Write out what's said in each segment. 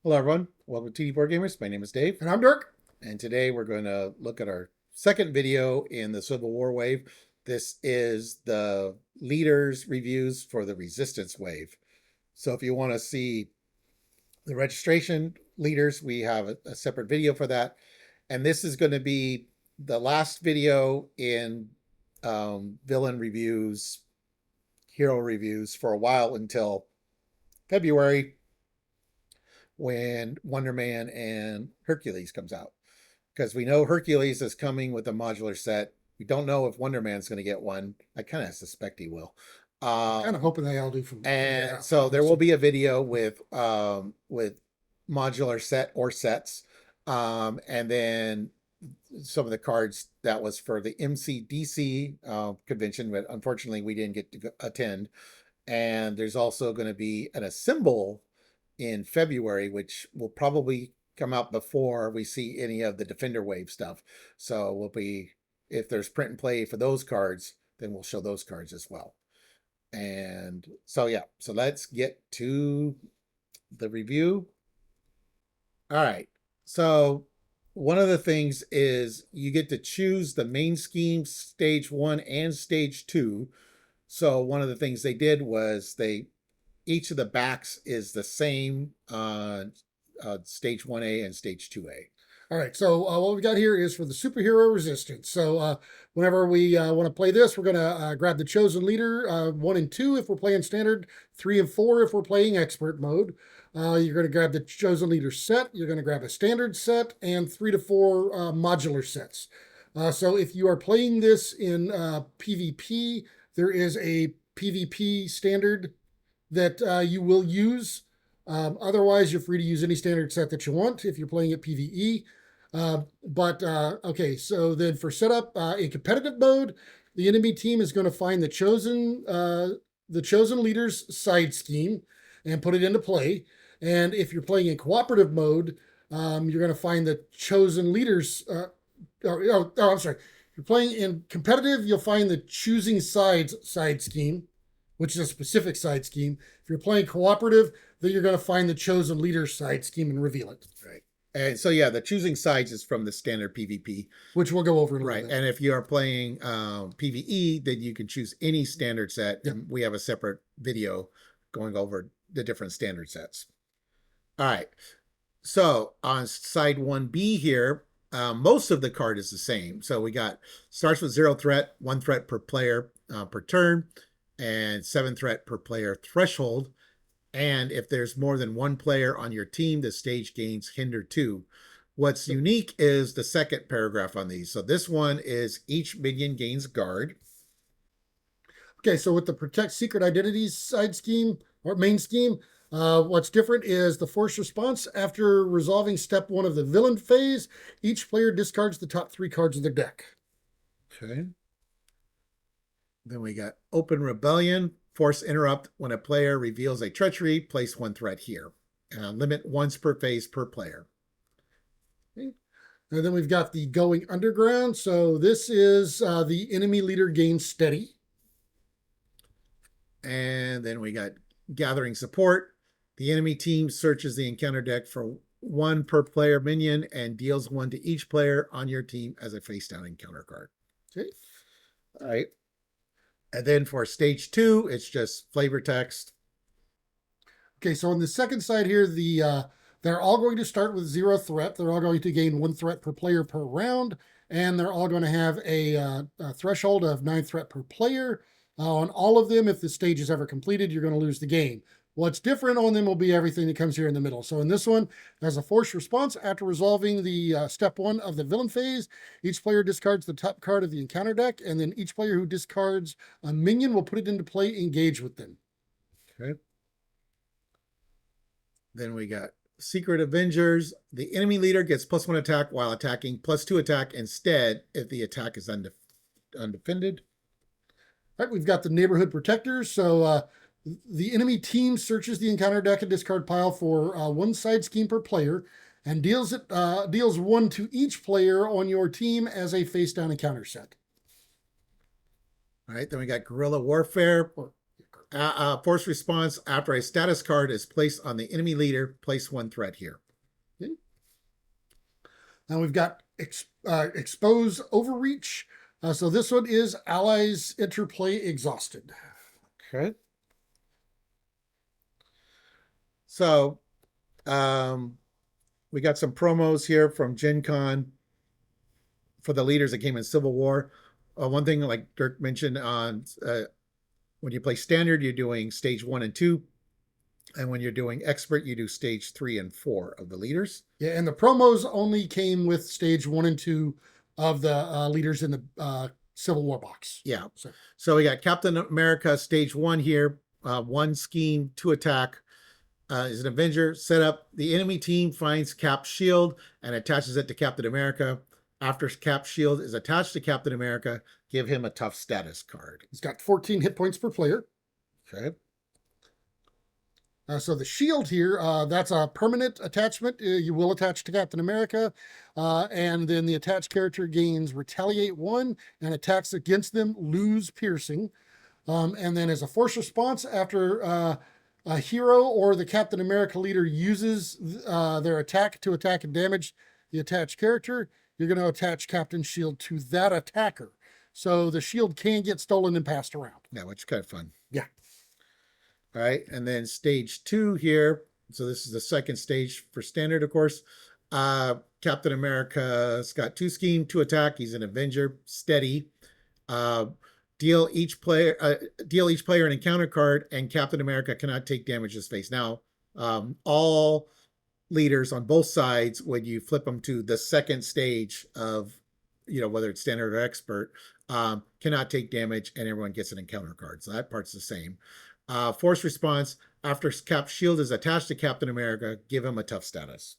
Hello, everyone. Welcome to TD Board Gamers. My name is Dave, And I'm Dirk. and today we're going to look at our second video in the Civil War wave. This is the leaders reviews for the Resistance wave. So if you want to see the registration leaders, we have a separate video for that. And this is going to be the last video in villain reviews, hero reviews for a while until February, when Wonder Man and Hercules comes out. Because we know Hercules is coming with a modular set. We don't know if Wonder Man's going to get one. I kind of suspect he will. Kind of hoping they all do And so there will be a video with modular set or sets, and then some of the cards that was for the MCDC convention, but unfortunately we didn't get to attend. And there's also going to be an assemble in February, which will probably come out before we see any of the Defender Wave stuff. So we'll be, if there's print and play for those cards, then we'll show those cards as well. And so, yeah, so let's get to the review. All right. So one of the things is you get to choose the main scheme, stage 1 and stage 2. So one of the things they did was each of the backs is the same stage 1A and stage 2A. All right, so what we got here is for the superhero resistance. So whenever we want to play this, we're going to grab the chosen leader, 1 and 2 if we're playing standard, 3 and 4 if we're playing expert mode. You're going to grab the chosen leader set, you're going to grab a standard set, and 3 to 4 modular sets. So if you are playing this in PvP, there is a PvP standard that you will use. Otherwise, you're free to use any standard set that you want if you're playing at PvE. Okay, so then for setup, in competitive mode, the enemy team is going to find the chosen leader's side scheme and put it into play. And if you're playing in cooperative mode, you're going to find the chosen leader's. I'm sorry. If you're playing in competitive, you'll find the choosing sides side scheme, which is a specific side scheme. If you're playing cooperative, then you're going to find the chosen leader side scheme and reveal it. Right. And so, yeah, the choosing sides is from the standard PvP. Which we'll go over in a right. little bit. And if you are playing PvE, then you can choose any standard set. Yep. And we have a separate video going over the different standard sets. All right. So on side 1B here, most of the card is the same. So we starts with 0 threat, 1 threat per player per turn, and 7 threat per player threshold. And if there's more than 1 player on your team, the stage gains hinder 2. What's unique is the second paragraph on these. So this one is each minion gains guard. Okay, so with the protect secret identities side scheme or main scheme, what's different is the force response. After resolving step 1 of the villain phase, each player discards the top 3 cards of their deck. Okay. Then we got open rebellion. Force interrupt when a player reveals a treachery. Place 1 threat here. Limit once per phase per player. Okay. And then we've got the going underground. So this is the enemy leader gains steady. And then we got gathering support. The enemy team searches the encounter deck for 1 per player minion and deals 1 to each player on your team as a face down encounter card. Okay. All right. And then for stage 2, it's just flavor text. Okay, so on the second side here, they're all going to start with 0 threat. They're all going to gain 1 threat per player per round, and they're all going to have a threshold of 9 threat per player. On all of them, if the stage is ever completed, you're going to lose the game. What's different on them will be everything that comes here in the middle. So in this one, there's a force response. After resolving the step 1 of the villain phase, each player discards the top card of the encounter deck, and then each player who discards a minion will put it into play, engage with them. Okay. Then we got Secret Avengers. The enemy leader gets +1 attack while attacking, +2 attack instead if the attack is undefended. All right, we've got the neighborhood protectors. So the enemy team searches the encounter deck and discard pile for 1 side scheme per player and deals 1 to each player on your team as a face down encounter set. All right, then we got guerrilla warfare. Force response after a status card is placed on the enemy leader, place 1 threat here. Okay. Now we've got expose overreach. So this one is allies interplay exhausted. Okay. So we got some promos here from Gen Con for the leaders that came in Civil War. One thing, like Dirk mentioned, on when you play standard, you're doing stage 1 and 2. And when you're doing expert, you do stage 3 and 4 of the leaders. Yeah, and the promos only came with stage 1 and 2 of the leaders in the Civil War box. Yeah. So we got Captain America stage 1 here. 1 scheme, 2 attack. Is an Avenger. Set up. The enemy team finds Cap's shield and attaches it to Captain America. After Cap's shield is attached to Captain America, give him a tough status card. He's got 14 hit points per player. Okay. So the shield here, that's a permanent attachment. You will attach to Captain America. And then the attached character gains Retaliate 1 and attacks against them lose piercing. And then as a force response, after a hero or the Captain America leader uses their attack to attack and damage the attached character, you're going to attach Captain's shield to that attacker. So the shield can get stolen and passed around. Yeah, which is kind of fun. Yeah. All right. And then stage 2 here. So this is the second stage for standard, of course. Captain America's got 2 scheme, 2 attack. He's an Avenger, steady. Deal each player an encounter card, and Captain America cannot take damage this phase. Now, all leaders on both sides, when you flip them to the second stage of, whether it's standard or expert, cannot take damage, and everyone gets an encounter card. So that part's the same. Force response after Cap's shield is attached to Captain America, give him a tough status.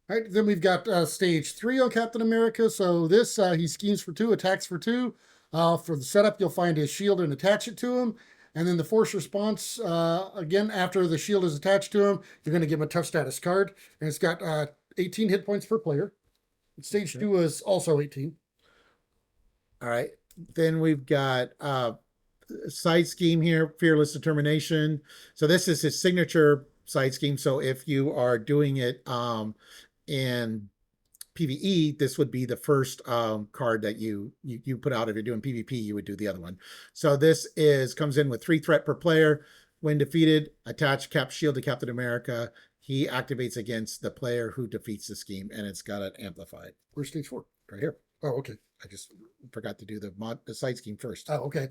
All right, then we've got stage 3 on Captain America. So this, he schemes for 2, attacks for 2. For the setup, you'll find his shield and attach it to him. And then the force response, again, after the shield is attached to him, you're going to give him a tough status card. And it's got 18 hit points per player. Stage 2 is also 18. All right. Then we've got side scheme here, Fearless Determination. So this is his signature side scheme. So if you are doing it in PvE, this would be the first card that you put out. If you're doing PvP, you would do the other one. So this comes in with 3 threat per player. When defeated, attach Cap's shield to Captain America. He activates against the player who defeats the scheme, and it's got it amplified. Where's stage 4? Right here. Oh, okay. I just forgot to do the side scheme first. Oh, okay.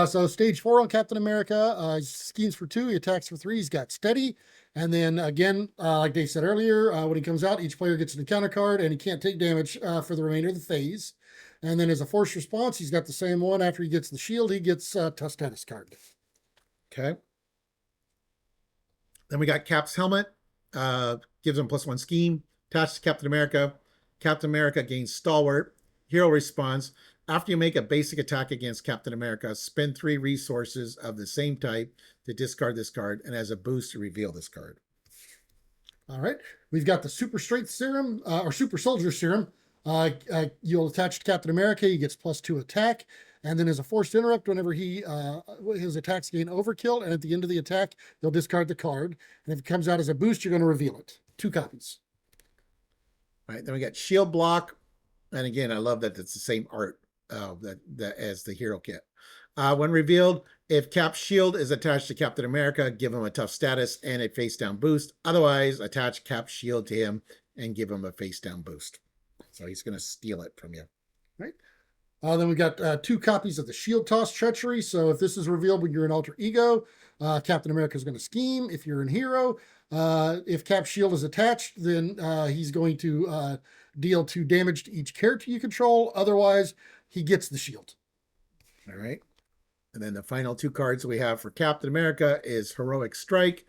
So stage 4 on Captain America, he schemes for 2, he attacks for 3, he's got steady. And then again, like Dave said earlier, when he comes out, each player gets an encounter card and he can't take damage for the remainder of the phase. And then as a force response, he's got the same one. After he gets the shield, he gets a tough status card. Okay. Then we got Cap's helmet, gives him +1 scheme, attached to Captain America. Captain America gains stalwart. Hero response. After you make a basic attack against Captain America, spend 3 resources of the same type to discard this card, and as a boost to reveal this card. All right. We've got the Super Strength Serum, or Super Soldier Serum. You'll attach to Captain America. He gets +2 attack. And then as a forced interrupt, whenever his attacks gain overkill, and at the end of the attack, you'll discard the card. And if it comes out as a boost, you're going to reveal it. 2 copies. All right. Then we got Shield Block. And again, I love that it's the same art that as the hero kit. When revealed, if Cap's shield is attached to Captain America, give him a tough status and a face down boost. Otherwise, attach Cap's shield to him and give him a face down boost. So he's going to steal it from you. Right. Then we got 2 copies of the Shield Toss Treachery. So if this is revealed when you're an alter ego, Captain America is going to scheme. If you're in hero, if Cap's shield is attached, then he's going to deal 2 damage to each character you control. Otherwise, he gets the shield. All right. And then the final 2 cards we have for Captain America is Heroic Strike.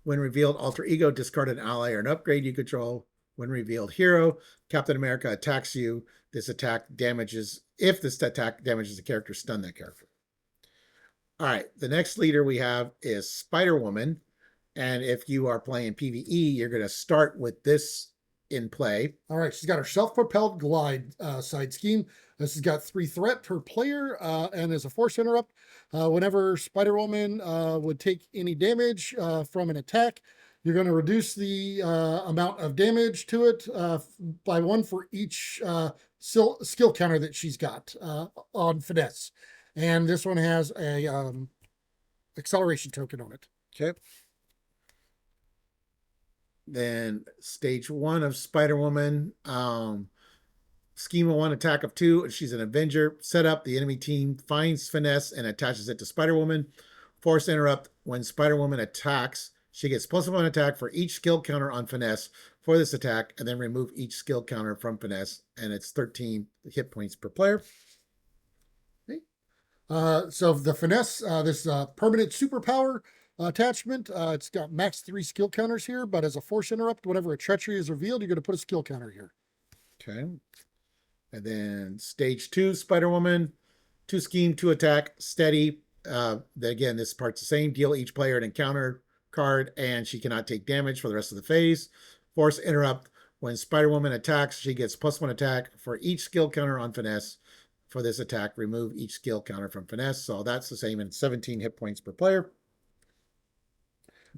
When revealed, alter ego, discard an ally or an upgrade you control. When revealed, hero, Captain America attacks you. This attack damages, if this attack damages the character, stun that character. All right. The next leader we have is Spider-Woman. And if you are playing PvE, you're going to start with this in play. All right, she's got her self-propelled glide side scheme. This has got 3 threat per player, and as a force interrupt, whenever Spider-Woman would take any damage from an attack, you're going to reduce the amount of damage to it by 1 for each skill counter that she's got on finesse. And this one has a acceleration token on it. Okay. Then stage 1 of Spider-Woman. Scheme of 1, attack of 2. She's an Avenger. Set up, the enemy team finds finesse and attaches it to Spider-Woman. Force interrupt, when Spider-Woman attacks, she gets +1 attack for each skill counter on finesse for this attack, and then remove each skill counter from finesse, and it's 13 hit points per player. Okay. So the finesse, this permanent superpower attachment, it's got max 3 skill counters here, but as a force interrupt, whenever a treachery is revealed, you're going to put a skill counter here. Okay. And then stage 2, Spider-Woman, 2 scheme, 2 attack, steady. Again, this part's the same. Deal each player an encounter card, and she cannot take damage for the rest of the phase. Force interrupt, when Spider-Woman attacks, she gets +1 attack for each skill counter on finesse. For this attack, remove each skill counter from finesse. So that's the same, and 17 hit points per player.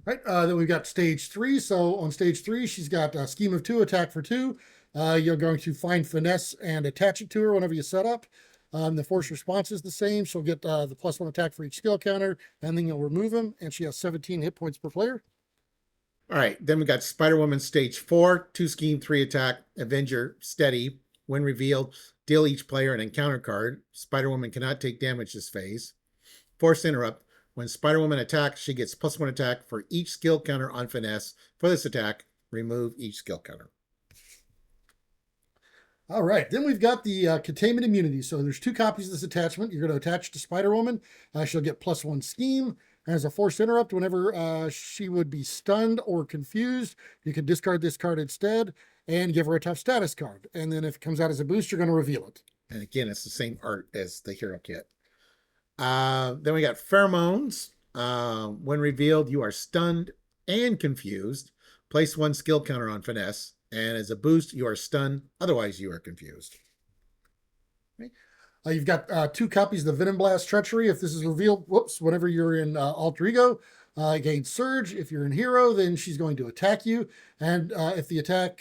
Right, then we've got stage 3. So on stage 3, she's got a scheme of 2, attack for 2. You're going to find finesse and attach it to her whenever you set up. The force response is the same. She'll get the +1 attack for each skill counter, and then you'll remove them, and she has 17 hit points per player. All right, then we got Spider-Woman stage 4, 2 scheme, 3 attack, Avenger, steady. When revealed, deal each player an encounter card. Spider-Woman cannot take damage this phase. Force interrupt, when Spider-Woman attacks, she gets +1 attack for each skill counter on finesse. For this attack, remove each skill counter. All right, then we've got the containment immunity. So there's 2 copies of this attachment. You're going to attach to Spider-Woman. She'll get +1 scheme. As a force interrupt, whenever she would be stunned or confused, you can discard this card instead and give her a tough status card. And then if it comes out as a boost, you're going to reveal it. And again, it's the same art as the hero kit. Then we got pheromones. When revealed, you are stunned and confused. Place 1 skill counter on finesse. And as a boost, you are stunned. Otherwise, you are confused. Okay. You've got 2 copies of the Venom Blast Treachery. If this is revealed, whenever you're in Alter Ego, gain Surge. If you're in Hero, then she's going to attack you. And if the attack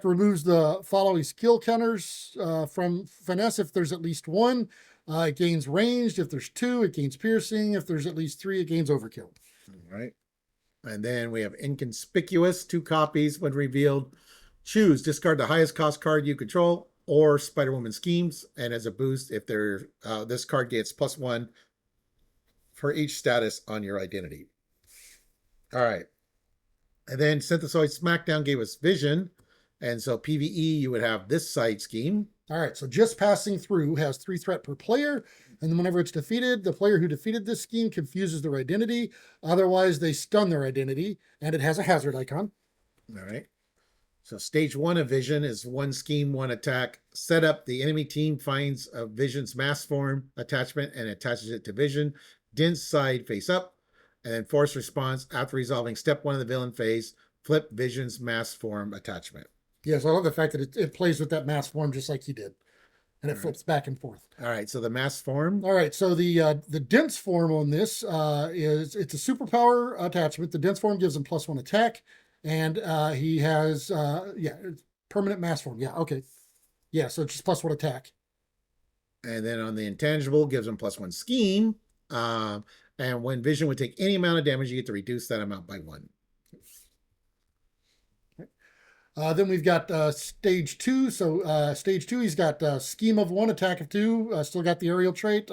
removes the following skill counters from finesse, if there's at least 1, it gains ranged. If there's 2, it gains piercing. If there's at least 3, it gains overkill. All right. And then we have inconspicuous, 2 copies. When revealed, choose, discard the highest cost card you control or Spider-Woman schemes. And as a boost, if this card gets +1 for each status on your identity. All right. And then Synthesoid Smackdown gave us Vision. And so PvE, you would have this side scheme. All right, so just passing through has 3 threat per player. And then whenever it's defeated, the player who defeated this scheme confuses their identity. Otherwise, they stun their identity. And it has a hazard icon. All right. So stage 1 of Vision is 1 scheme, 1 attack. Set up, the enemy team finds a Vision's mass form attachment and attaches it to Vision. Dense side face up. And then force response, after resolving step 1 of the villain phase, flip Vision's mass form attachment. Yes, I love the fact that it plays with that mass form just like you did. And it flips back and forth. All right, so the mass form. All right, so the dense form on this it's a superpower attachment. The dense form gives him +1 attack, and he has permanent mass form. Yeah, okay, yeah, so just +1 attack. And then on the intangible, gives him +1 scheme. And when Vision would take any amount of damage, you get to reduce that amount by 1. Then we've got stage 2. So stage 2, he's got scheme of 1, attack of 2. Still got the aerial trait.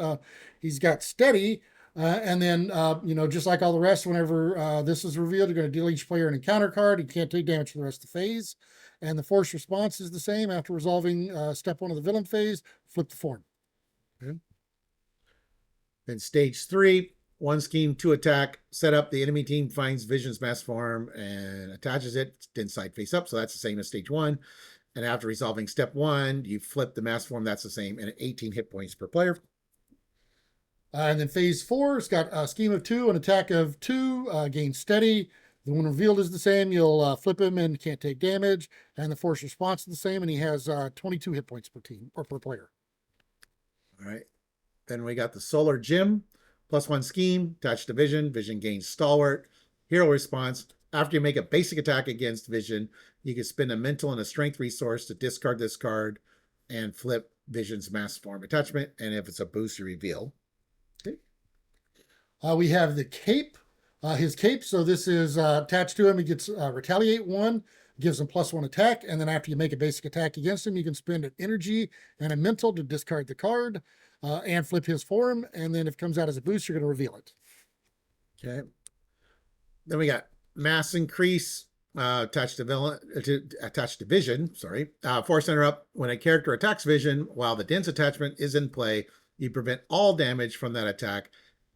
He's got steady. And then, just like all the rest, whenever this is revealed, you're going to deal each player an encounter card. He can't take damage for the rest of the phase. And the force response is the same. After resolving step 1 of the villain phase, flip the form. Okay. Then stage 3, 1 scheme, 2 attack. Set up, the enemy team finds Vision's mass form and attaches it. Dense side face up, so that's the same as stage 1. And after resolving step 1, you flip the mass form. That's the same, and 18 hit points per player. And then phase 4, it's got a scheme of 2, an attack of 2, gain steady. The one revealed is the same. You'll flip him and can't take damage. And the force response is the same. And he has 22 hit points per team or per player. All right. Then we got the Solar Gem, +1 scheme, attached to Vision. Vision gains Stalwart. Hero response. After you make a basic attack against Vision, you can spend a mental and a strength resource to discard this card and flip Vision's mass form attachment. And if it's a boost, you reveal. Okay. We have the cape. His cape, so this is attached to him. He gets Retaliate 1, gives him +1 attack, and then after you make a basic attack against him, you can spend an energy and a mental to discard the card and flip his form, and then if it comes out as a boost, you're going to reveal it. Okay. Then we got mass increase attached to Vision. Sorry, force interrupt. When a character attacks Vision while the dense attachment is in play, you prevent all damage from that attack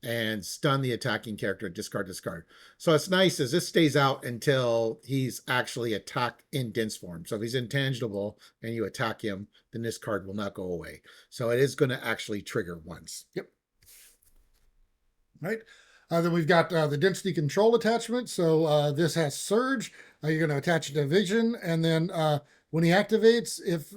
and stun the attacking character, discard this card. So it's nice as this stays out until he's actually attacked in dense form. So if he's intangible and you attack him, then this card will not go away. So it is going to actually trigger once. Yep. Right. Then we've got the density control attachment. So this has Surge. You're going to attach it to Vision, and then when he activates, if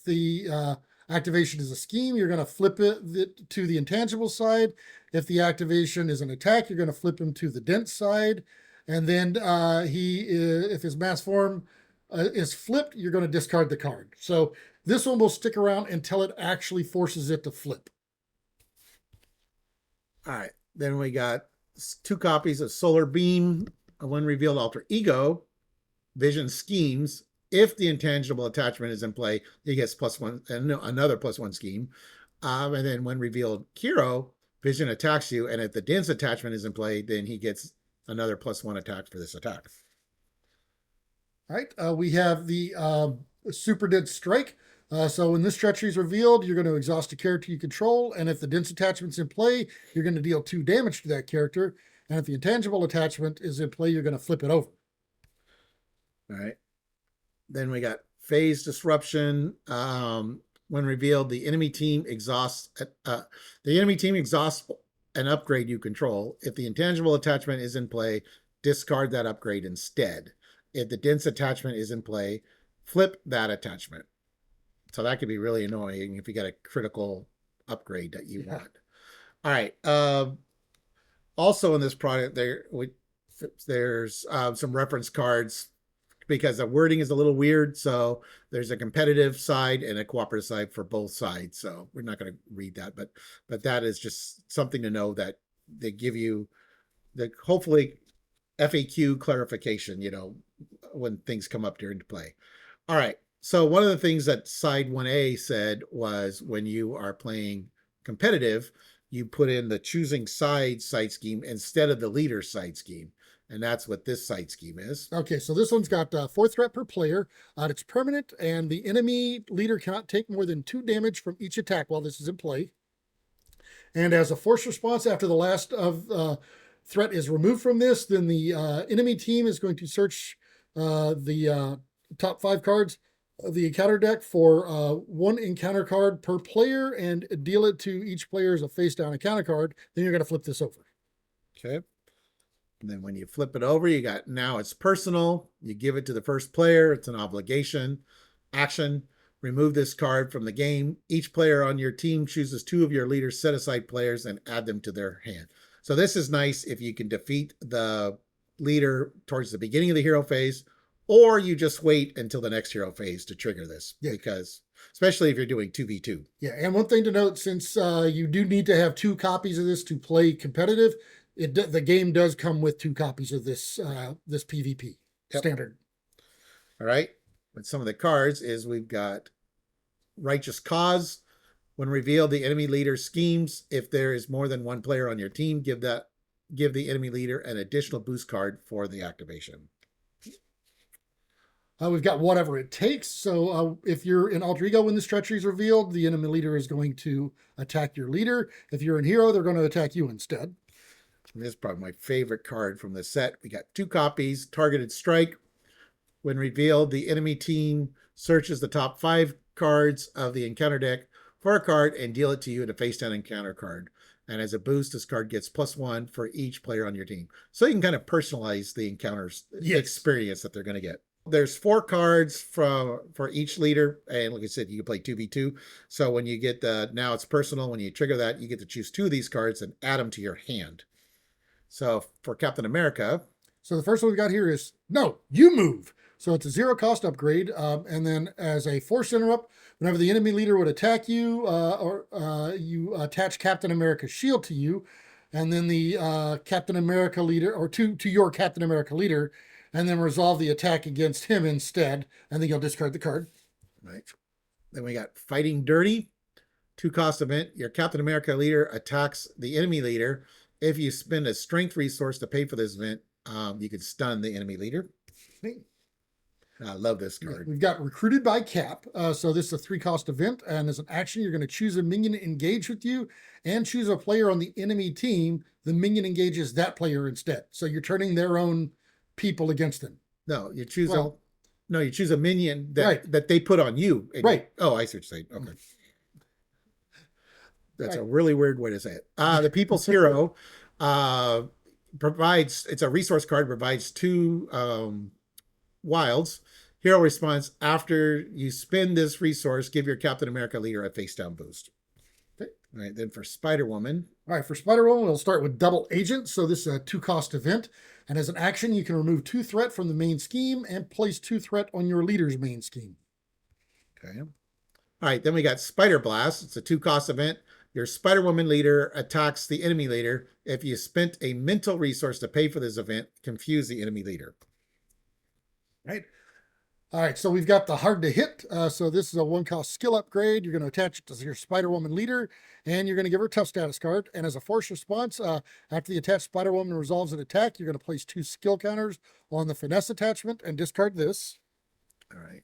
the activation is a scheme, you're going to flip it to the intangible side. If the activation is an attack, you're going to flip him to the dense side. And then if his mass form is flipped, you're going to discard the card. So this one will stick around until it actually forces it to flip. All right. Then we got 2 copies of Solar Beam, when revealed Alter Ego, Vision Schemes. If the intangible attachment is in play, he gets +1 and another +1 scheme. And then when revealed Hero, Vision attacks you, and if the dense attachment is in play, then he gets another +1 attack for this attack. All right. We have the Super Dense Strike. So when this treachery is revealed, you're going to exhaust a character you control, and if the dense attachment's in play, you're going to deal 2 damage to that character. And if the intangible attachment is in play, you're going to flip it over. All right. Then we got Phase Disruption. When revealed, the enemy team exhausts an upgrade you control. If the intangible attachment is in play, discard that upgrade instead. If the dense attachment is in play, flip that attachment. So that could be really annoying if you got a critical upgrade that you want. All right. Also in this product, there's some reference cards because the wording is a little weird. So there's a competitive side and a cooperative side for both sides. So we're not going to read that, but that is just something to know that they give you the hopefully FAQ clarification, when things come up during play. All right. So one of the things that side 1A said was when you are playing competitive, you put in the choosing side scheme instead of the leader side scheme. And that's what this side scheme is. Okay, so this one's got 4 threat per player. It's permanent, and the enemy leader cannot take more than 2 damage from each attack while this is in play. And as a force response, after the last of threat is removed from this, then the enemy team is going to search the top 5 cards of the encounter deck for 1 encounter card per player and deal it to each player as a face down encounter card. Then you're going to flip this over. Okay. And then when you flip it over, you got now it's personal. You give it to the first player. It's an obligation. Action. Remove this card from the game. Each player on your team chooses 2 of your leader's set-aside players and add them to their hand. So this is nice if you can defeat the leader towards the beginning of the hero phase, or you just wait until the next hero phase to trigger this, because especially if you're doing 2v2. Yeah, and one thing to note, since you do need to have 2 copies of this to play competitive, the game does come with 2 copies of this this PvP standard. All right. With some of the cards is we've got Righteous Cause. When revealed, the enemy leader schemes. If there is more than 1 player on your team, give the enemy leader an additional boost card for the activation. We've got Whatever It Takes. So if you're in Alter Ego when this treachery is revealed, the enemy leader is going to attack your leader. If you're in Hero, they're going to attack you instead. This is probably my favorite card from the set. We got 2 copies. Targeted Strike. When revealed, the enemy team searches the top 5 cards of the encounter deck for a card and deal it to you in a face down encounter card. And as a boost, this card gets +1 for each player on your team. So you can kind of personalize the encounters experience that they're going to get. There's 4 cards for each leader, and like I said, you can play 2v2. So when you get the now it's personal, when you trigger that, you get to choose 2 of these cards and add them to your hand. So for Captain America, so the first one we got here is no, you move. So it's a 0 cost upgrade, and then as a force interrupt, whenever the enemy leader would attack you, you attach Captain America's shield to you, and then the Captain America leader, or to your Captain America leader, and then resolve the attack against him instead, and then you'll discard the card. Right. Then we got Fighting Dirty, 2 cost event. Your Captain America leader attacks the enemy leader. If you spend a strength resource to pay for this event, you can stun the enemy leader. I love this card. We've got Recruited by Cap. So this is a 3 cost event, and as an action, you're going to choose a minion to engage with you and choose a player on the enemy team. The minion engages that player instead. So you're turning their own people against them. No, you choose you choose a minion that they put on you. Right. I see what you're saying. Okay. That's a really weird way to say it. The People's Hero it's a resource card, provides 2 wilds. Hero response: after you spend this resource, give your Captain America leader a face down boost. Okay. All right, then for Spider-Woman. All right, for Spider-Woman, we'll start with Double Agent. So this is a 2 cost event. And as an action, you can remove 2 threat from the main scheme and place 2 threat on your leader's main scheme. Okay. All right, then we got Spider Blast. It's a 2 cost event. Your Spider-Woman leader attacks the enemy leader. If you spent a mental resource to pay for this event, confuse the enemy leader. Right. All right, so we've got the Hard to Hit. So this is a 1 cost skill upgrade. You're going to attach it to your Spider-Woman leader, and you're going to give her a tough status card. And as a force response, after the attached Spider-Woman resolves an attack, you're going to place 2 skill counters on the finesse attachment and discard this. All right.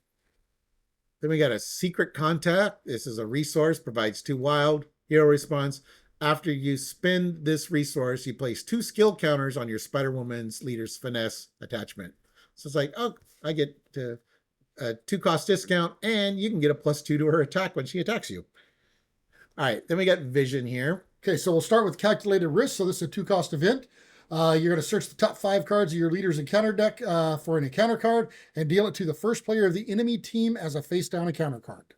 Then we got a Secret Contact. This is a resource, provides 2 wild. Hero response: after you spend this resource, you place 2 skill counters on your Spider-Woman's leader's finesse attachment. So it's like, oh, I get to a 2 cost discount, and you can get a +2 to her attack when she attacks you. All right, then we got Vision here. Okay, so we'll start with Calculated Risk. So this is a 2 cost event. You're going to search the top 5 cards of your leader's encounter deck for an encounter card and deal it to the first player of the enemy team as a face down encounter card.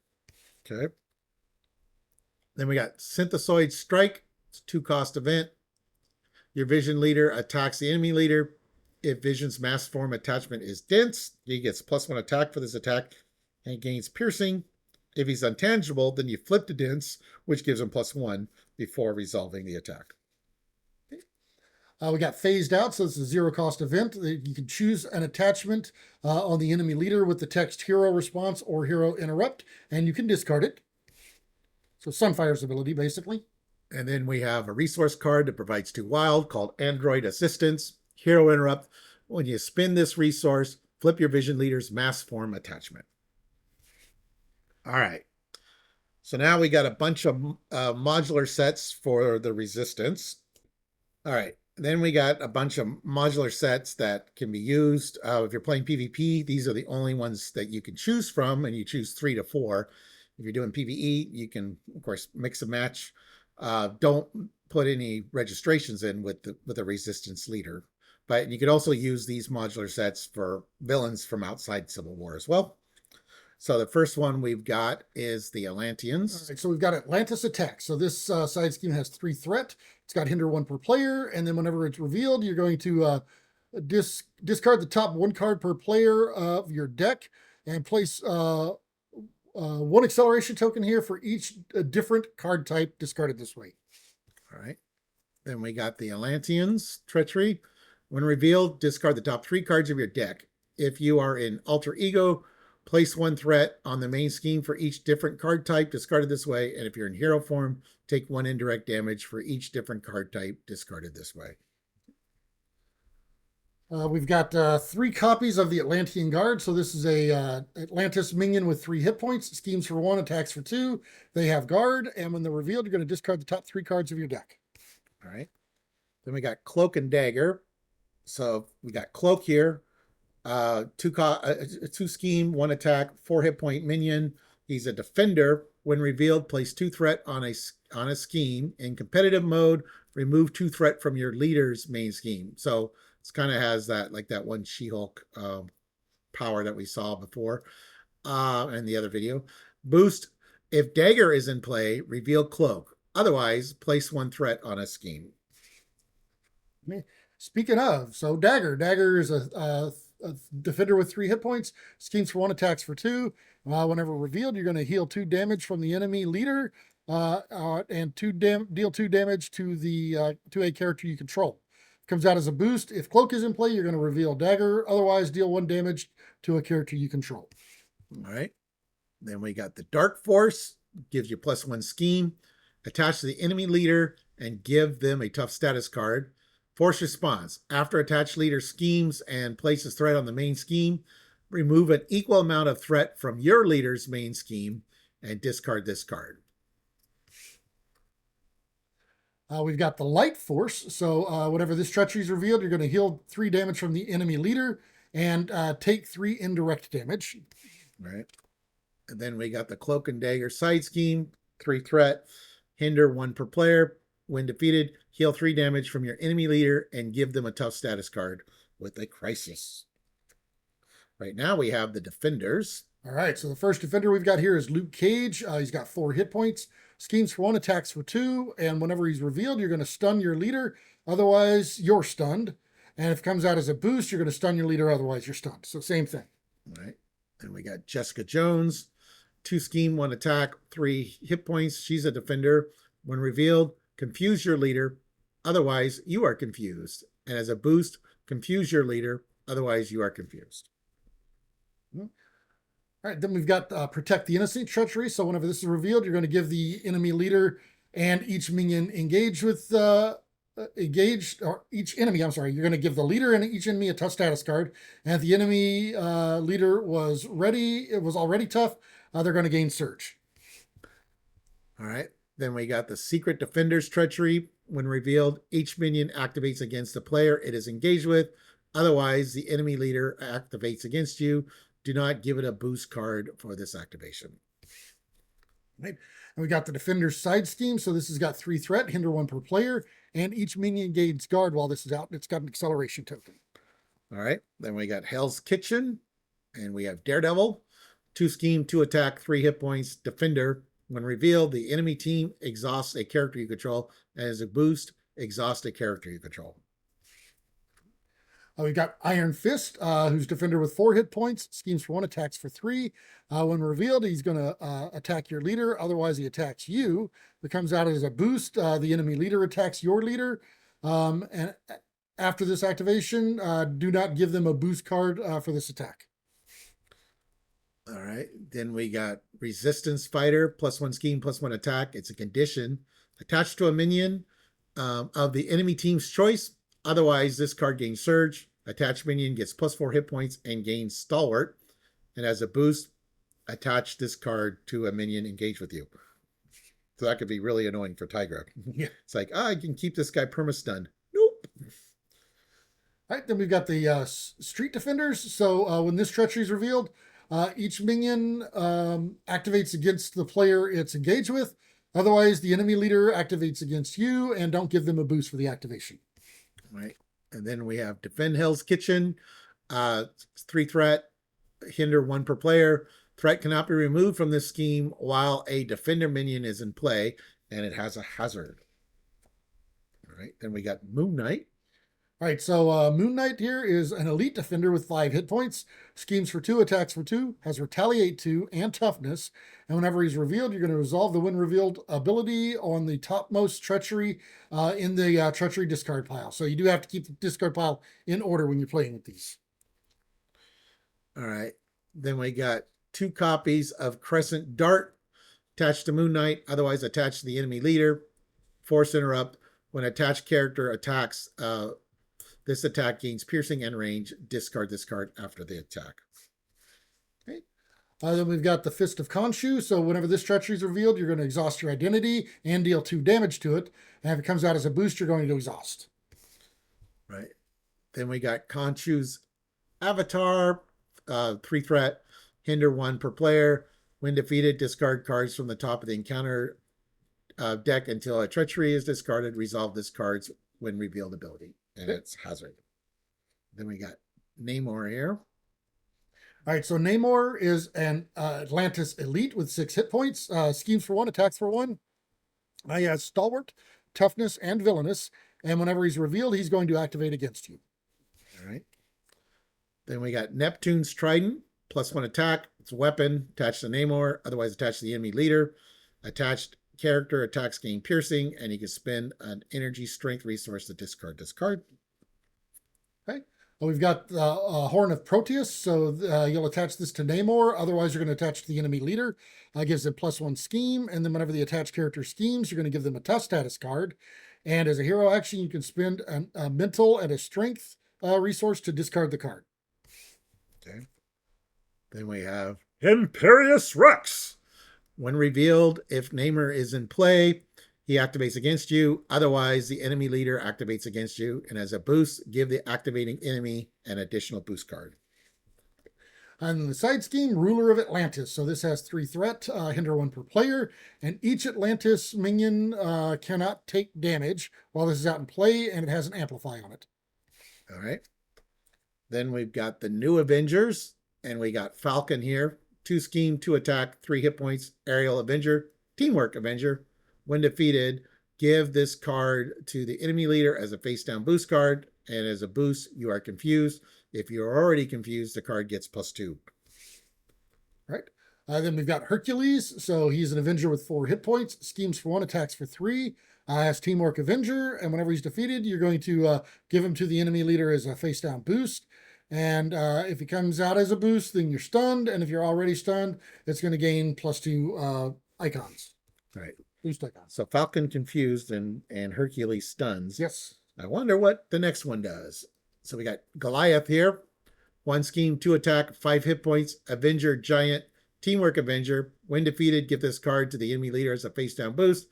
Okay. Then we got Synthesoid Strike. It's a 2 cost event. Your Vision leader attacks the enemy leader. If Vision's mass form attachment is dense, he gets +1 attack for this attack and gains piercing. If he's untangible, then you flip to dense, which gives him +1 before resolving the attack. We got Phased Out, so it's a 0 cost event. You can choose an attachment on the enemy leader with the text Hero Response or Hero Interrupt, and you can discard it. So Sunfire's ability, basically. And then we have a resource card that provides 2 wild called Android Assistance. Hero Interrupt: when you spin this resource, flip your Vision leader's mass form attachment. All right. So now we got a bunch of modular sets for the Resistance. All right. Then we got a bunch of modular sets that can be used. If you're playing PvP, these are the only ones that you can choose from, and you choose 3 to 4. If you're doing PvE, you can, of course, mix and match. Don't put any registrations in with the Resistance leader. But you could also use these modular sets for villains from outside Civil War as well. So the first one we've got is the Atlantians. All right, so we've got Atlantis Attack. So this side scheme has 3 threat. It's got hinder 1 per player, and then whenever it's revealed, you're going to discard the top 1 card per player of your deck and place 1 acceleration token here for each different card type discarded this way. All right. Then we got the Atlantians Treachery. When revealed, discard the top 3 cards of your deck. If you are in Alter Ego, place 1 threat on the main scheme for each different card type discarded this way. And if you're in hero form, take 1 indirect damage for each different card type discarded this way. We've got 3 copies of the Atlantean Guard. So this is a Atlantis minion with 3 hit points. Schemes for 1, attacks for 2. They have guard, and when they're revealed, you're going to discard the top 3 cards of your deck. All right. Then we got Cloak and Dagger. So we got Cloak here. 2 scheme, 1 attack, 4 hit point minion. He's a defender. When revealed, place 2 threat on a scheme. In competitive mode, remove 2 threat from your leader's main scheme. So it's kind of has that like that one She-Hulk power that we saw before in the other video. Boost. If Dagger is in play, reveal Cloak. Otherwise, place 1 threat on a scheme. Speaking of, so Dagger is a defender with 3 hit points, schemes for 1, attacks for 2. Whenever revealed, you're going to heal 2 damage from the enemy leader, and deal 2 damage to a character you control. Comes out as a boost. If Cloak is in play, you're going to reveal Dagger. Otherwise, deal 1 damage to a character you control. All right. Then we got the Dark Force. Gives you +1 scheme. Attach to the enemy leader and give them a tough status card. Force response. After attached leader schemes and places threat on the main scheme, remove an equal amount of threat from your leader's main scheme and discard this card. We've got the Light Force. So whenever this treachery is revealed, you're going to heal 3 damage from the enemy leader and take 3 indirect damage. Right. And then we got the Cloak and Dagger side scheme. 3 threat. Hinder 1 per player. When defeated, heal 3 damage from your enemy leader and give them a tough status card with a crisis. Right now we have the Defenders. All right, so the first defender we've got here is Luke Cage. He's got 4 hit points, schemes for 1, attacks for 2, and whenever he's revealed, you're going to stun your leader. Otherwise, you're stunned. And if it comes out as a boost, you're going to stun your leader. Otherwise, you're stunned. So same thing. All right. Then we got Jessica Jones. 2 scheme, 1 attack, 3 hit points. She's a defender. When revealed, confuse your leader. Otherwise, you are confused. And as a boost, confuse your leader. Otherwise, you are confused. All right, then we've got Protect the Innocent treachery. So whenever this is revealed, you're going to give the enemy leader and each minion engaged with each enemy. I'm sorry. You're going to give the leader and each enemy a tough status card. And if the enemy leader was already tough, they're going to gain Surge. All right. Then we got the Secret Defender's treachery. When revealed, each minion activates against the player it is engaged with. Otherwise, the enemy leader activates against you. Do not give it a boost card for this activation. Right. And we got the Defender's side scheme. So this has got 3 threat, hinder 1 per player, and each minion gains guard while this is out. It's got an acceleration token. All right. Then we got Hell's Kitchen, and we have Daredevil. 2 scheme, 2 attack, 3 hit points, Defender. When revealed, the enemy team exhausts a character you control, and as a boost, exhaust a character you control. We've got Iron Fist, who's defender with 4 hit points, schemes for 1, attacks for 3. When revealed, he's going to attack your leader. Otherwise, he attacks you. It comes out as a boost. The enemy leader attacks your leader. And after this activation, do not give them a boost card for this attack. All right. Then we got Resistance Fighter, +1 scheme, +1 attack. It's a condition. Attached to a minion of the enemy team's choice. Otherwise, this card gains Surge. Attached minion gets +4 hit points and gains Stalwart. And as a boost, attach this card to a minion engaged with you. So that could be really annoying for Tigra. Yeah. It's like, I can keep this guy perma-stunned. Nope. All right, then we've got the Street Defenders. So when this treachery is revealed, each minion activates against the player it's engaged with. Otherwise, the enemy leader activates against you, and don't give them a boost for the activation. Right. And then we have Defend Hell's Kitchen. 3 threat, hinder 1 per player. Threat cannot be removed from this scheme while a defender minion is in play, and it has a hazard. All right. Then we got Moon Knight. All right, so Moon Knight here is an elite defender with 5 hit points, schemes for 2, attacks for 2, has Retaliate 2 and Toughness. And whenever he's revealed, you're going to resolve the when revealed ability on the topmost treachery in the treachery discard pile. So you do have to keep the discard pile in order when you're playing with these. All right. Then we got 2 copies of Crescent Dart attached to Moon Knight, otherwise attached to the enemy leader. Force Interrupt. When attached character attacks, this attack gains piercing and range. Discard this card after the attack. Okay. Then we've got the Fist of Khonshu. So whenever this treachery is revealed, you're going to exhaust your identity and deal 2 damage to it. And if it comes out as a boost, you're going to exhaust. Right. Then we got Khonshu's Avatar. 3 threat, hinder 1 per player. When defeated, discard cards from the top of the encounter deck until a treachery is discarded. Resolve this card's when revealed ability, and it's hazard. Then we got Namor here. All right, so Namor is an Atlantis elite with 6 hit points. Schemes for 1, attacks for 1. He has Stalwart, Toughness, and Villainous. And whenever he's revealed, he's going to activate against you. All right. Then we got Neptune's Trident, +1 attack. It's a weapon attached to Namor, otherwise attached to the enemy leader. Attached character attacks gain piercing, and you can spend an energy strength resource to discard this card. Okay. We've got Horn of Proteus, so you'll attach this to Namor. Otherwise, you're going to attach to the enemy leader. Gives them +1 scheme, and then whenever the attached character schemes, you're going to give them a tough status card. And as a hero action, you can spend a mental and a strength resource to discard the card. Okay. Then we have Imperious Rex. When revealed, if Namor is in play, he activates against you. Otherwise, the enemy leader activates against you. And as a boost, give the activating enemy an additional boost card. On the side scheme, Ruler of Atlantis. So this has 3 threat, hinder 1 per player. And each Atlantis minion cannot take damage while this is out in play, and it has an amplify on it. All right. Then we've got the new Avengers, and we got Falcon here. 2 scheme, 2 attack, 3 hit points, Aerial Avenger, Teamwork Avenger. When defeated, give this card to the enemy leader as a face-down boost card, and as a boost, you are confused. If you're already confused, the card gets +2. Right. Then we've got Hercules. So he's an Avenger with 4 hit points, schemes for 1, attacks for 3. Has Teamwork Avenger, and whenever he's defeated, you're going to give him to the enemy leader as a face-down boost. And if he comes out as a boost, then you're stunned. And if you're already stunned, it's going to gain +2 icons. Right. Boost icons. So Falcon confused and Hercules stuns. Yes. I wonder what the next one does. So we got Goliath here. 1 scheme, 2 attack, 5 hit points, Avenger Giant, Teamwork Avenger. When defeated, give this card to the enemy leader as a face-down boost.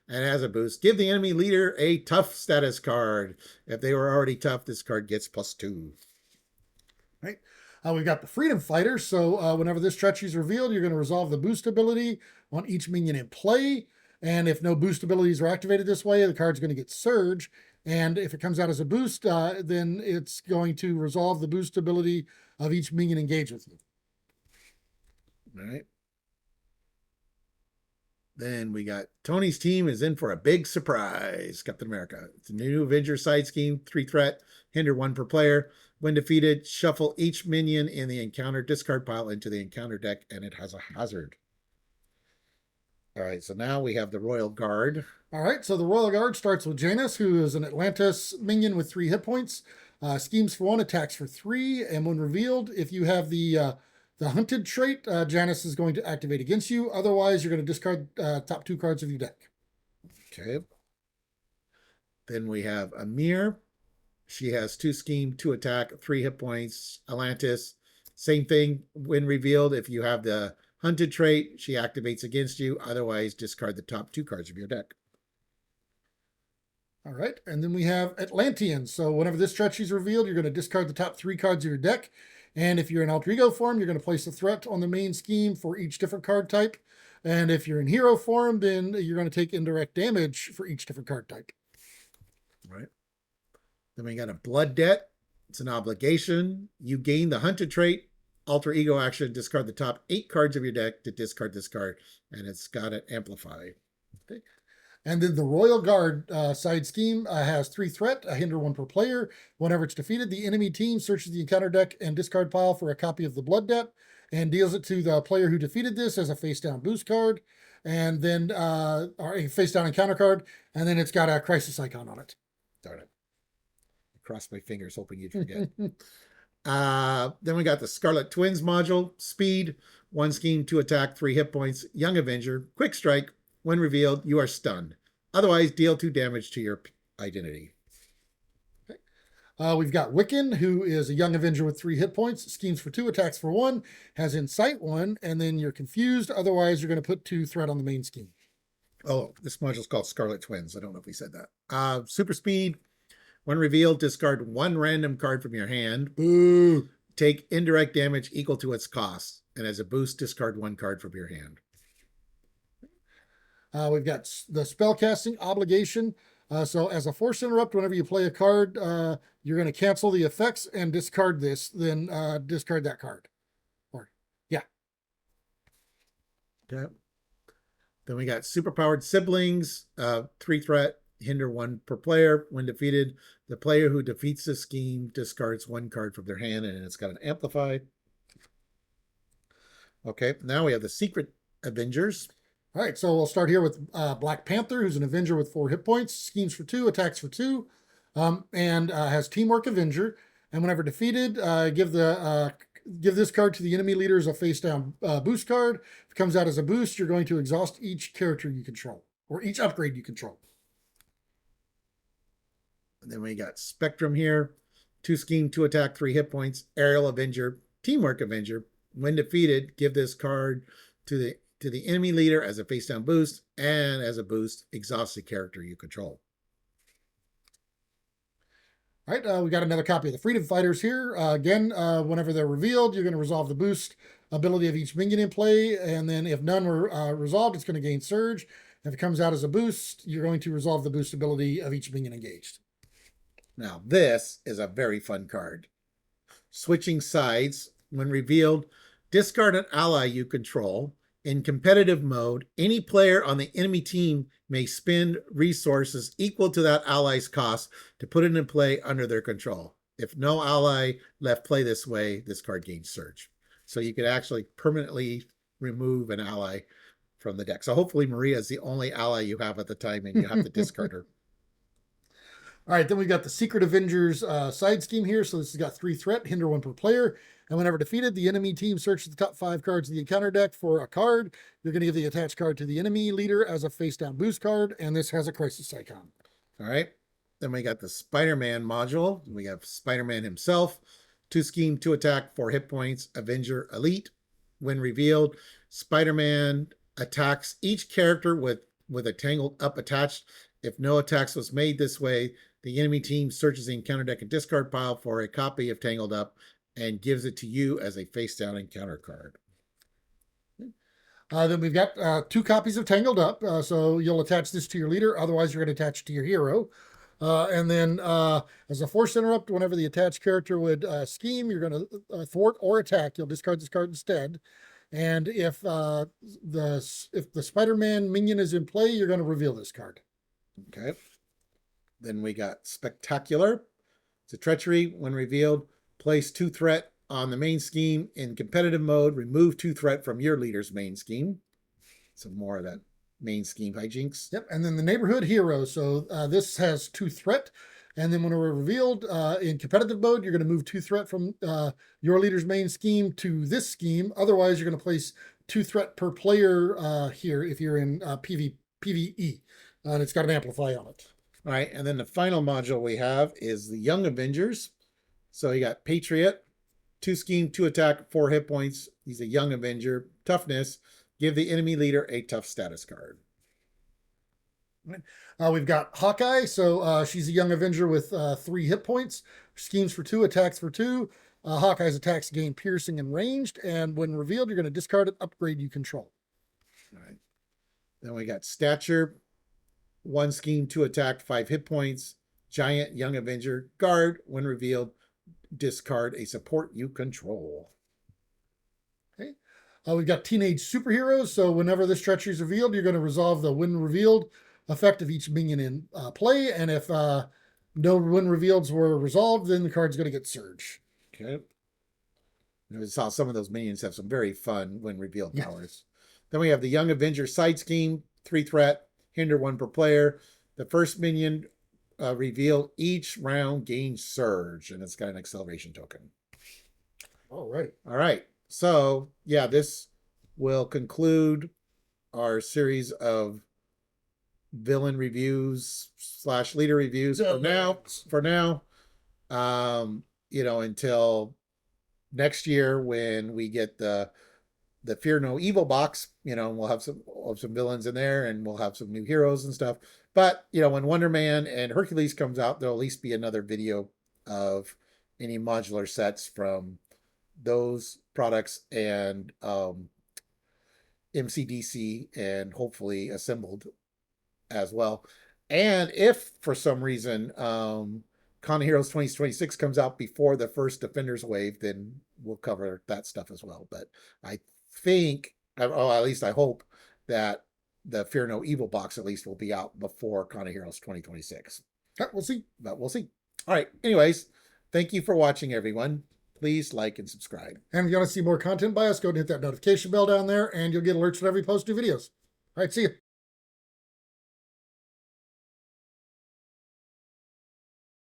And as a boost, give the enemy leader a tough status card. If they were already tough, this card gets +2. Right. We've got the Freedom Fighter. So whenever this treachery is revealed, you're going to resolve the boost ability on each minion in play. And if no boost abilities are activated this way, the card's going to get Surge. And if it comes out as a boost, then it's going to resolve the boost ability of each minion engaged with you. All right. Then we got Tony's team is in for a big surprise. Captain America. It's a new Avenger side scheme, 3 threat, hinder 1 per player. When defeated, shuffle each minion in the encounter discard pile into the encounter deck, and it has a hazard. All right, so now we have the Royal Guard. All right, so the Royal Guard starts with Janus, who is an Atlantis minion with 3 hit points. Schemes for 1, attacks for 3, and when revealed, if you have the Hunted trait, Janus is going to activate against you. Otherwise, you're going to discard top 2 cards of your deck. Okay. Then we have Amir. She has 2 scheme, 2 attack, 3 hit points. Atlantis, same thing. When revealed, if you have the Hunted trait, she activates against you. Otherwise, discard the top 2 cards of your deck. All right, and then we have Atlantians. So whenever this treachery is revealed, you're going to discard the top 3 cards of your deck. And if you're in alter ego form, you're going to place a threat on the main scheme for each different card type. And if you're in hero form, then you're going to take indirect damage for each different card type. All right. Then we got a Blood Debt. It's an obligation. You gain the Hunted trait. Alter ego action, discard the top 8 cards of your deck to discard this card. And it's got an amplify. Okay. And then the Royal Guard side scheme has 3 threat, a hinder 1 per player. Whenever it's defeated, the enemy team searches the encounter deck and discard pile for a copy of the Blood Debt and deals it to the player who defeated this as a face-down boost card, and then or a face-down encounter card, and then it's got a crisis icon on it. Darn it. I crossed my fingers hoping you'd forget. Then we got the Scarlet Twins module. Speed, 1 scheme, 2 attack, 3 hit points. Young Avenger, quick strike. When revealed, you are stunned. Otherwise, deal 2 damage to your identity. Okay. We've got Wiccan, who is a young Avenger with 3 hit points, schemes for 2, attacks for 1, has Insight 1, and then you're confused. Otherwise, you're going to put 2 threat on the main scheme. Oh, this module is called Scarlet Twins. I don't know if we said that. Super Speed. When revealed, discard 1 random card from your hand. Boo. take indirect damage equal to its cost, and as a boost, discard 1 card from your hand. We've got the spellcasting obligation. So as a force interrupt, whenever you play a card, you're going to cancel the effects and discard this, then discard that card. Or, yeah. Okay. Then we got superpowered siblings, 3 threat, hinder 1 per player. When defeated, the player who defeats the scheme discards 1 card from their hand, and it's got an amplified. Okay, now we have the secret Avengers. All right, so we'll start here with Black Panther, who's an Avenger with 4 hit points, schemes for 2, attacks for 2, and has Teamwork Avenger. And whenever defeated, give this card to the enemy leader as a face-down boost card. If it comes out as a boost, you're going to exhaust each character you control, or each upgrade you control. And then we got Spectrum here. 2 scheme, 2 attack, 3 hit points. Aerial Avenger, Teamwork Avenger. When defeated, give this card to the enemy leader as a face-down boost, and as a boost, exhaust the character you control. All right, we got another copy of the Freedom Fighters here. Again, whenever they're revealed, you're going to resolve the boost ability of each minion in play, and then if none were resolved, it's going to gain Surge. If it comes out as a boost, you're going to resolve the boost ability of each minion engaged. Now, this is a very fun card. Switching sides. When revealed, discard an ally you control. In competitive mode, any player on the enemy team may spend resources equal to that ally's cost to put it in play under their control. If no ally left play this way, this card gains Surge. So you could actually permanently remove an ally from the deck. So hopefully Maria is the only ally you have at the time and you have to discard her. All right, then we've got the Secret Avengers side scheme here. So this has got 3 threat, hinder 1 per player. And whenever defeated, the enemy team searches the top 5 cards of the encounter deck for a card. You're going to give the attached card to the enemy leader as a face-down boost card, and this has a crisis icon. All right. Then we got the Spider-Man module. We have Spider-Man himself. 2 scheme, 2 attack, 4 hit points. Avenger Elite. When revealed, Spider-Man attacks each character with a tangled up attached. If no attacks was made this way, the enemy team searches the encounter deck and discard pile for a copy of Tangled Up and gives it to you as a face-down encounter card. Then we've got 2 copies of Tangled Up. So you'll attach this to your leader. Otherwise, you're going to attach it to your hero. And then as a force interrupt, whenever the attached character would scheme, you're going to thwart or attack. You'll discard this card instead. And if the Spider-Man minion is in play, you're going to reveal this card. Okay. Then we got Spectacular. It's a treachery. When revealed, place 2 threat on the main scheme. In competitive mode, remove 2 threat from your leader's main scheme. Some more of that main scheme hijinks. Yep. And then the Neighborhood Hero. So this has 2 threat. And then when we're revealed in competitive mode, you're going to move 2 threat from your leader's main scheme to this scheme. Otherwise, you're going to place 2 threat per player here if you're in PvE. And it's got an amplify on it. All right, and then the final module we have is the Young Avengers. So you got Patriot, 2 scheme, 2 attack, 4 hit points. He's a Young Avenger. Toughness, give the enemy leader a tough status card. We've got Hawkeye. So she's a Young Avenger with 3 hit points. Schemes for 2, attacks for 2. Hawkeye's attacks gain piercing and ranged. And when revealed, you're going to discard an upgrade you control. All right. Then we got Stature. 1 scheme, 2 attack, 5 hit points. Giant Young Avenger. Guard. When revealed, discard a support you control. Okay. We've got Teenage Superheroes. So whenever this treachery is revealed, you're going to resolve the when revealed effect of each minion in play. And if no when revealeds were resolved, then the card's going to get Surge. Okay. We saw some of those minions have some very fun when revealed powers. Then we have the Young Avenger side scheme. 3 threat. Hinder 1 per player. The first minion revealed each round gains Surge, and it's got an acceleration token. All right. All right. So, yeah, this will conclude our series of villain reviews / leader reviews for now. Until next year when we get the Fear No Evil box, we'll have some villains in there and we'll have some new heroes and stuff. But, when Wonder Man and Hercules comes out, there'll at least be another video of any modular sets from those products and MCDC and hopefully assembled as well. And if for some reason Con of Heroes 2026 comes out before the first Defenders wave, then we'll cover that stuff as well. But I think, oh, at least I hope that the Fear No Evil box at least will be out before Con of Heroes 2026. We'll see. But we'll see. All right. Anyways, thank you for watching, everyone. Please like and subscribe. And if you want to see more content by us, go and hit that notification bell down there, and you'll get alerts whenever we post new videos. All right, see you.